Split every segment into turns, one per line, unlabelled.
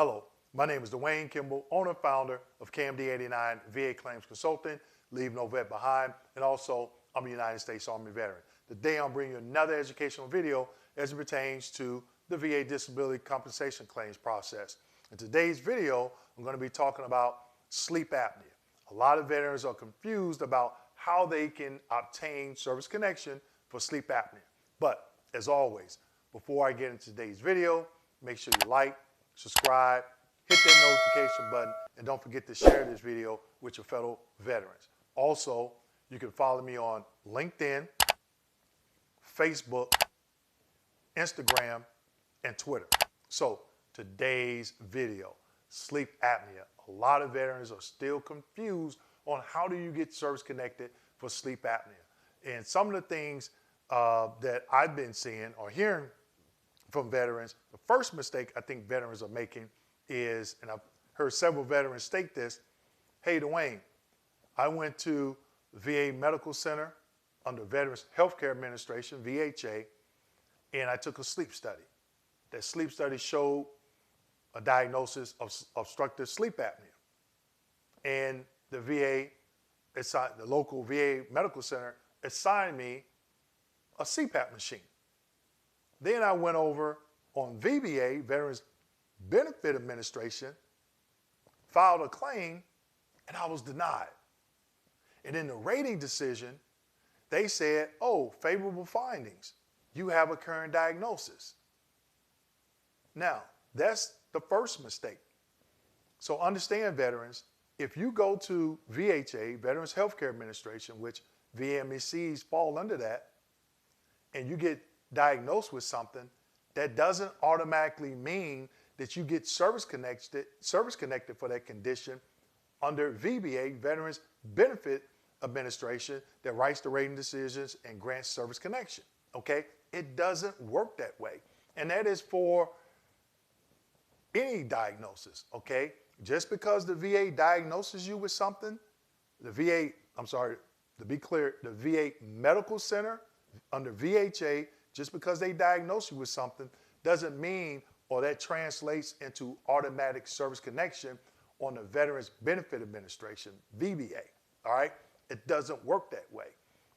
Hello, my name is Dwayne Kimball, owner and founder of KMD89 VA Claims Consulting, Leave No Vet Behind, and also I'm a United States Army veteran. Today I'm bringing you another educational video as it pertains to the VA disability compensation claims process. In today's video, I'm going to be talking about sleep apnea. A lot of veterans are confused about how they can obtain service connection for sleep apnea. But as always, before I get into today's video, make sure you like, subscribe, hit that notification button, and don't forget to share this video with your fellow veterans. Also, you can follow me on LinkedIn, Facebook, Instagram, and Twitter. So today's video, sleep apnea. A lot of veterans are still confused on how do you get service connected for sleep apnea. And some of the things that I've been seeing or hearing from veterans, the first mistake I think veterans are making is, and I've heard several veterans state this, hey Dwayne, I went to VA Medical Center under Veterans Healthcare Administration, VHA, and I took a sleep study. That sleep study showed a diagnosis of obstructive sleep apnea. And the local VA Medical Center assigned me a CPAP machine. Then I went over on VBA, Veterans Benefit Administration, filed a claim, and I was denied. And in the rating decision, they said, oh, favorable findings. You have a current diagnosis. Now, that's the first mistake. So understand, veterans, if you go to VHA, Veterans Healthcare Administration, which VMECs fall under that, and you get diagnosed with something, that doesn't automatically mean that you get service connected for that condition under VBA, Veterans Benefit Administration, that writes the rating decisions and grants service connection, okay? It doesn't work that way. And that is for any diagnosis, okay? Just because the VA diagnoses you with something, to be clear, the VA Medical Center under VHA, just because they diagnose you with something doesn't mean, or that translates into automatic service connection on the Veterans Benefit Administration, VBA, all right? It doesn't work that way.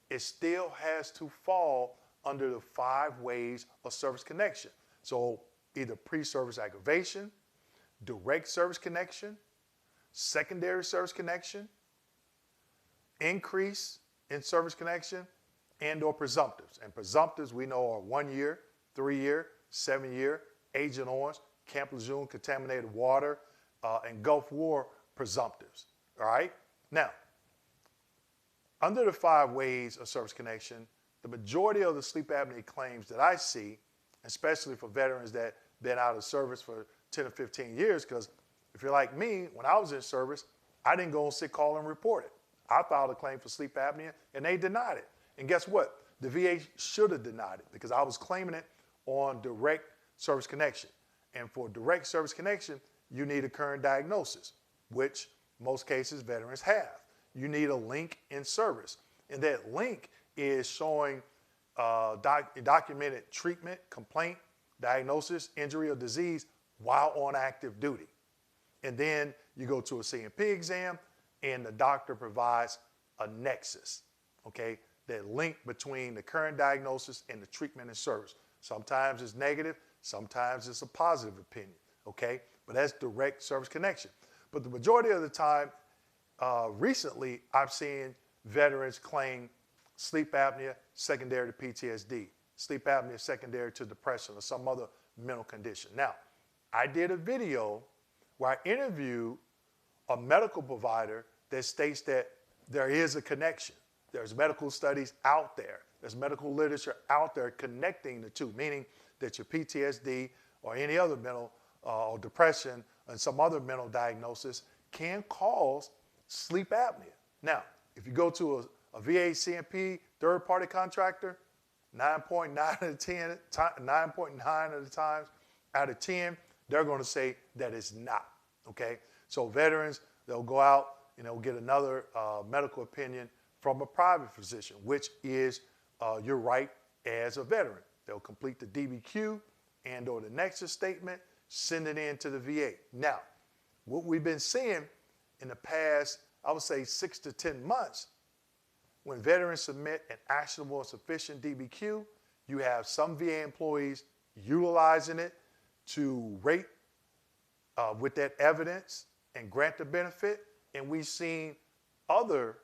It still has to fall under the 5 ways of service connection. So either pre-service aggravation, direct service connection, secondary service connection, increase in service connection, and or presumptives. And presumptives we know are 1 year, 3 year, 7 year, Agent Orange, Camp Lejeune, contaminated water, and Gulf War presumptives, all right? Now, under the 5 ways of service connection, the majority of the sleep apnea claims that I see, especially for veterans that been out of service for 10 or 15 years, because if you're like me, when I was in service, I didn't go on sick call and report it. I filed a claim for sleep apnea, and they denied it. And guess what? The VA should have denied it because I was claiming it on direct service connection. And for direct service connection, you need a current diagnosis, which most cases veterans have. You need a link in service. And that link is showing documented treatment, complaint, diagnosis, injury, or disease while on active duty. And then you go to a C&P exam, and the doctor provides a nexus, okay? That link between the current diagnosis and the treatment and service. Sometimes it's negative, sometimes it's a positive opinion, okay? But that's direct service connection. But the majority of the time, recently, I've seen veterans claim sleep apnea secondary to PTSD, sleep apnea secondary to depression or some other mental condition. Now, I did a video where I interviewed a medical provider that states that there is a connection. There's medical studies out there. There's medical literature out there connecting the two, meaning that your PTSD or any other mental or depression and some other mental diagnosis can cause sleep apnea. Now, if you go to a VA CMP third-party contractor, 9.9 of the times out of 10, they're going to say that it's not, okay? So veterans, they'll go out and they'll get another medical opinion from a private physician, which is your right as a veteran. They'll complete the DBQ and or the nexus statement, send it in to the VA. Now, what we've been seeing in the past, I would say 6 to 10 months, when veterans submit an actionable and sufficient DBQ, you have some VA employees utilizing it to rate with that evidence and grant the benefit, and we've seen other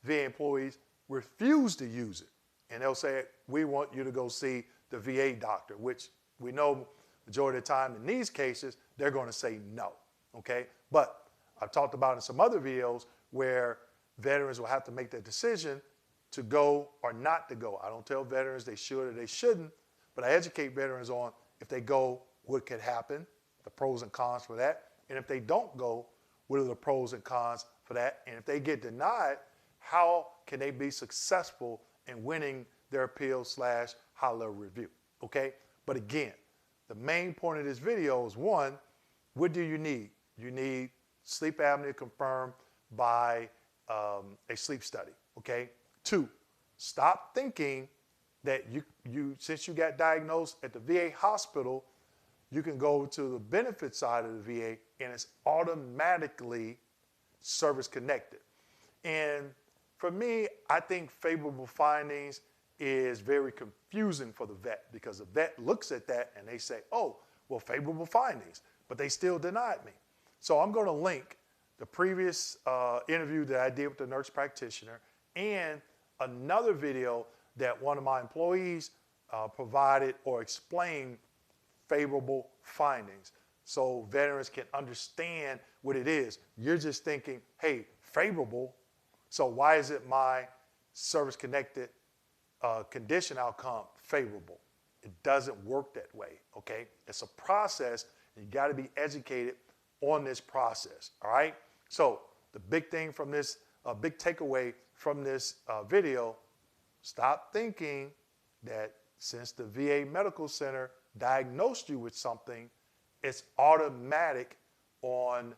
VA employees refuse to use it. And they'll say, we want you to go see the VA doctor, which we know majority of the time in these cases, they're going to say no, okay? But I've talked about in some other videos where veterans will have to make that decision to go or not to go. I don't tell veterans they should or they shouldn't, but I educate veterans on if they go, what could happen, the pros and cons for that. And if they don't go, what are the pros and cons for that? And if they get denied, how can they be successful in winning their appeal / high-level review, okay? But again, the main point of this video is, one, what do you need? You need sleep apnea confirmed by a sleep study, okay? 2, stop thinking that you since you got diagnosed at the VA hospital, you can go to the benefit side of the VA and it's automatically service connected. And for me, I think favorable findings is very confusing for the vet, because the vet looks at that and they say, oh, well, favorable findings, but they still denied me. So I'm going to link the previous interview that I did with the nurse practitioner and another video that one of my employees provided or explained favorable findings, so veterans can understand what it is. You're just thinking, hey, favorable, so why is it my service-connected condition outcome favorable? It doesn't work that way, okay? It's a process, and you got to be educated on this process, all right? So the big thing from this, big takeaway from this video, stop thinking that since the VA Medical Center diagnosed you with something, it's automatic on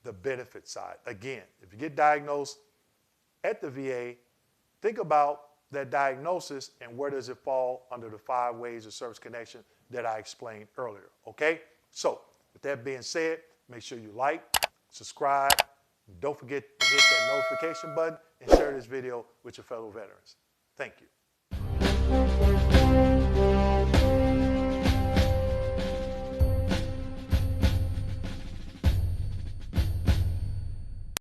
the benefit side. Again, if you get diagnosed at the VA, think about that diagnosis and where does it fall under the 5 ways of service connection that I explained earlier, okay? So with that being said, make sure you like, subscribe, and don't forget to hit that notification button and share this video with your fellow veterans. Thank you.